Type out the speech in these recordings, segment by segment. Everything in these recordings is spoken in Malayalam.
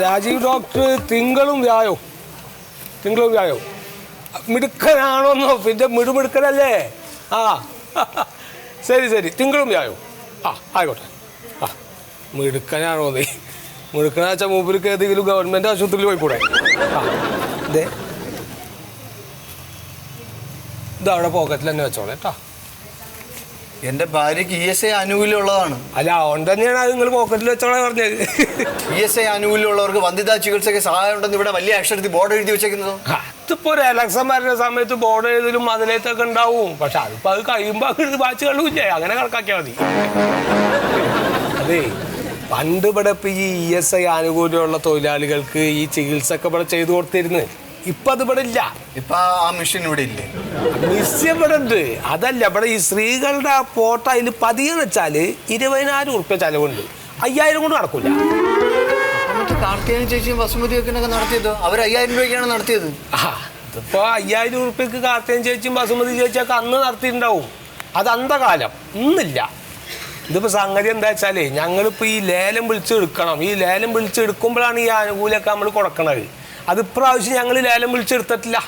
രാജീവ് ഡോക്ടർ തിങ്കളും വ്യാഴവും മിടുക്കനാണോന്നോ പിന്നെ മിടുമിടുക്കനല്ലേ ആ ശരി തിങ്കളും വ്യാഴവും ആയിക്കോട്ടെ മിടുക്കനാണോ നീ മിടുക്കനാ വെച്ചാൽ മൂപ്പർക്ക് ഏതെങ്കിലും ഗവൺമെൻറ് ആശുപത്രിയിൽ പോയിക്കൂടെ ഇതേ ഇതവിടെ പോക്കറ്റിൽ തന്നെ വെച്ചോളെ കേട്ടോ എന്റെ ഭാര്യക്ക് ESI ആനുകൂല്യമുള്ളതാണ്. അല്ല അതുകൊണ്ട് തന്നെയാണ് അത് നിങ്ങൾ പോക്കറ്റിൽ വെച്ചോളെ പറഞ്ഞത്. ESI ആനുകൂല്യമുള്ളവർക്ക് വന്ധ്യതാ ചികിത്സയ്ക്ക് സഹായം ഉണ്ടെന്ന് ഇവിടെ വലിയ അക്ഷരത്തിൽ ബോർഡ് എഴുതി വെച്ചേക്കുന്നത്. അതിപ്പോ ഒരു എലക്ഷൻ വരുന്ന സമയത്ത് ബോർഡ് എഴുതലും അതിലേത്തൊക്കെ ഉണ്ടാവും. പക്ഷെ അതിപ്പോ അത് കഴിയുമ്പോൾ അത് വാച്ച് കളില്ലേ അങ്ങനെ കണക്കാക്കിയാൽ മതി. അതെ പണ്ട് ഇവിടെ ഇപ്പൊ ഈ ESI ആനുകൂല്യമുള്ള തൊഴിലാളികൾക്ക് ഈ ചികിത്സ ഒക്കെ ഇവിടെ ചെയ്തു കൊടുത്തിരുന്നു. ഇപ്പൊ അത് ഇവിടെ ഇല്ല. ഇപ്പൊ ആ മെഷീൻ ഇവിടെ ഇല്ലേ? മിസ്യം ഇവിടെ ഉണ്ട്. അതല്ല ഇവിടെ ഈ സ്ത്രീകളുടെ ആ ഫോട്ടോ അതിൽ പതിയെന്ന് വെച്ചാല് 20,000 ഉറുപ്പ്യ ചെലവുണ്ട്. 5,000 കൊണ്ട് നടക്കൂല. കാർത്തികേയൻ ചേച്ചിയും വസുമതിയൊക്കെ നടത്തിയത് അവർ 5,000 രൂപയ്ക്കാണ് നടത്തിയത്. ഇതിപ്പോ 5,000 ഉറുപ്പ്യക്ക് കാർത്തികേയൻ ചേച്ചിയും വസുമതി ചേച്ചിയൊക്കെ അന്ന് നടത്തിയിട്ടുണ്ടാവും. അത് അന്തകാലം, ഇന്നില്ല. ഇതിപ്പോ സംഗതി എന്താ വെച്ചാലേ ഞങ്ങളിപ്പോ ഈ ലേലം വിളിച്ചെടുക്കണം. ഈ ലേലം വിളിച്ചെടുക്കുമ്പോഴാണ് ഈ ആനുകൂല്യമൊക്കെ നമ്മൾ കൊടുക്കണത്. അത് ഇപ്രാവശ്യം ഞങ്ങൾ ലേലം വിളിച്ചെടുത്തിട്ടില്ല.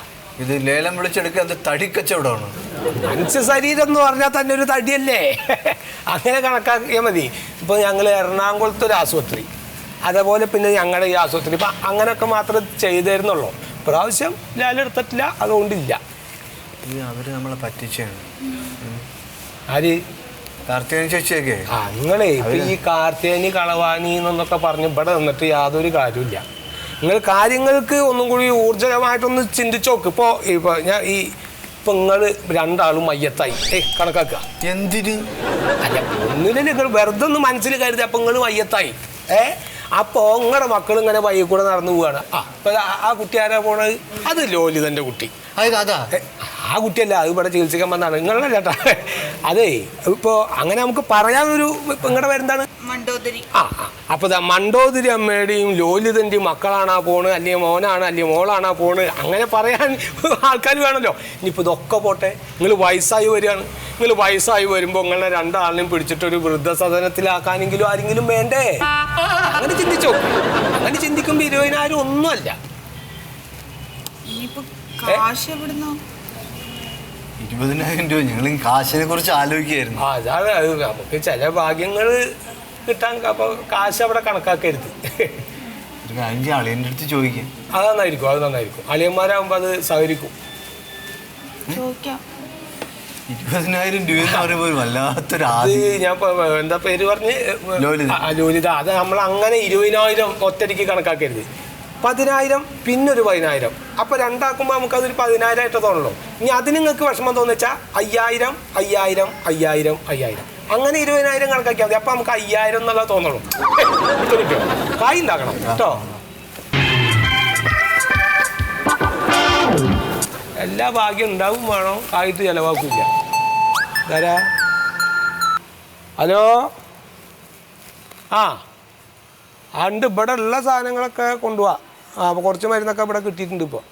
ഇത് ലേലം വിളിച്ചെടുക്കുക അത് തടിക്കച്ചവടമാണ്. മനുഷ്യ ശരീരം എന്ന് പറഞ്ഞാൽ തന്നെ ഒരു തടിയല്ലേ, അങ്ങനെ കണക്കാക്കിയാൽ മതി. ഇപ്പോൾ ഞങ്ങൾ എറണാകുളത്ത് ഒരു ആശുപത്രി, അതേപോലെ പിന്നെ ഞങ്ങളുടെ ഈ ആശുപത്രി ഇപ്പം അങ്ങനെയൊക്കെ മാത്രമേ ചെയ്തിരുന്നുള്ളൂ. ഇപ്രാവശ്യം ലേലം എടുത്തിട്ടില്ല, അതുകൊണ്ടില്ല. അവര് നമ്മളെ പറ്റിച്ചാണ്. ആര്? കാർത്തികേയൻ ചേച്ചിയൊക്കെ. നിങ്ങളെ ഇപ്പം ഈ കാർത്തികേയനി കളവാനി എന്നൊക്കെ പറഞ്ഞ് ഇവിടെ നിന്നിട്ട് യാതൊരു കാര്യമില്ല. നിങ്ങൾ കാര്യങ്ങൾക്ക് ഒന്നും കൂടി ഊർജ്ജമായിട്ടൊന്ന് ചിന്തിച്ചു നോക്ക്. ഇപ്പോൾ ഞാൻ ഇപ്പം നിങ്ങൾ രണ്ടാളും മയ്യത്തായി കണക്കാക്കുക. എന്തിന്? അല്ല ഒന്നിനും നിങ്ങൾ വെറുതെ ഒന്ന് മനസ്സിൽ കരുതി. അപ്പം നിങ്ങൾ മയ്യത്തായി അപ്പോൾ നിങ്ങളുടെ മക്കൾ ഇങ്ങനെ വയ്യ കൂടെ നടന്നു പോവാണ്. അപ്പം ആ കുട്ടി ആരാ പോണത്? അത് ലോലിതൻ്റെ കുട്ടി. അതാ ആ കുട്ടിയല്ല, അത് ഇവിടെ ചികിത്സിക്കാൻ വന്നാണ്. നിങ്ങളുടെ ചേട്ടാ അതേ ഇപ്പോൾ അങ്ങനെ നമുക്ക് പറയാനൊരു നിങ്ങളുടെ പേരെന്താണ്? മണ്ടോദരി. അപ്പോൾ മണ്ടോദരി അമ്മയുടെയും ലോലിതൻ്റെയും മക്കളാണാ പോണ്, അല്ലെങ്കിൽ മോനാണ് അല്ലെങ്കിൽ മോളാണാ പോണ്, അങ്ങനെ പറയാൻ ആൾക്കാർ വേണമല്ലോ. ഇനിയിപ്പോൾ ഇതൊക്കെ പോട്ടെ, നിങ്ങൾ വയസ്സായി വരികയാണ്. നിങ്ങൾ വയസ്സായി വരുമ്പോൾ നിങ്ങളെ രണ്ടാളിനെയും പിടിച്ചിട്ടൊരു വൃദ്ധസദനത്തിലാക്കാനെങ്കിലും ആരെങ്കിലും വേണ്ടേ? അങ്ങനെ ചിന്തിച്ചോ. അങ്ങനെ ചിന്തിക്കുമ്പോൾ 20,000 ഒന്നുമല്ല. 20,000 രൂപ ഞങ്ങൾ കാശിനെ കുറിച്ച് ആലോചിക്കുകയായിരുന്നു. അതാണ് അത് നമുക്ക് ചില ഭാഗ്യങ്ങൾ കിട്ടാൻ. അപ്പോൾ കാശ് അവിടെ കണക്കാക്കരുത്. അളിയൻ്റെ അടുത്ത് ചോദിക്കാം. അത് നന്നായിരിക്കും. അളിയന്മാരാകുമ്പോൾ അത് സഹകരിക്കും. 20,000 രൂപ എന്ന് പറയുമ്പോൾ വല്ലാത്തൊരു ഞാൻ എന്താ പേര് പറഞ്ഞ് ലോലിത. അത് നമ്മൾ അങ്ങനെ 20,000 ഒറ്റയ്ക്ക് കണക്കാക്കരുത്. 10,000 പിന്നൊരു 10,000. അപ്പോൾ രണ്ടാക്കുമ്പോൾ നമുക്കതൊരു 10,000 ആയിട്ട് തോന്നുള്ളൂ. ഇനി അതിന് നിങ്ങൾക്ക് വിഷമം തോന്നിച്ചാൽ 5,000 5,000 5,000 5,000 അങ്ങനെ 20,000 കണക്കാക്കിയാൽ മതി. അപ്പോൾ നമുക്ക് 5,000 എന്നുള്ളത് തോന്നുള്ളൂ. കായ് ഉണ്ടാക്കണം കേട്ടോ. എല്ലാ ഭാഗ്യം ഉണ്ടാവും വേണം, കായിട്ട് ചിലവാക്കില്ല. ധാരാ ഹലോ ഉണ്ട്. ഇവിടെ ഉള്ള സാധനങ്ങളൊക്കെ കൊണ്ടുപോവാ. അപ്പോൾ കുറച്ച് മരുന്നൊക്കെ ഇവിടെ കിട്ടിയിട്ടുണ്ട് ഇപ്പോൾ.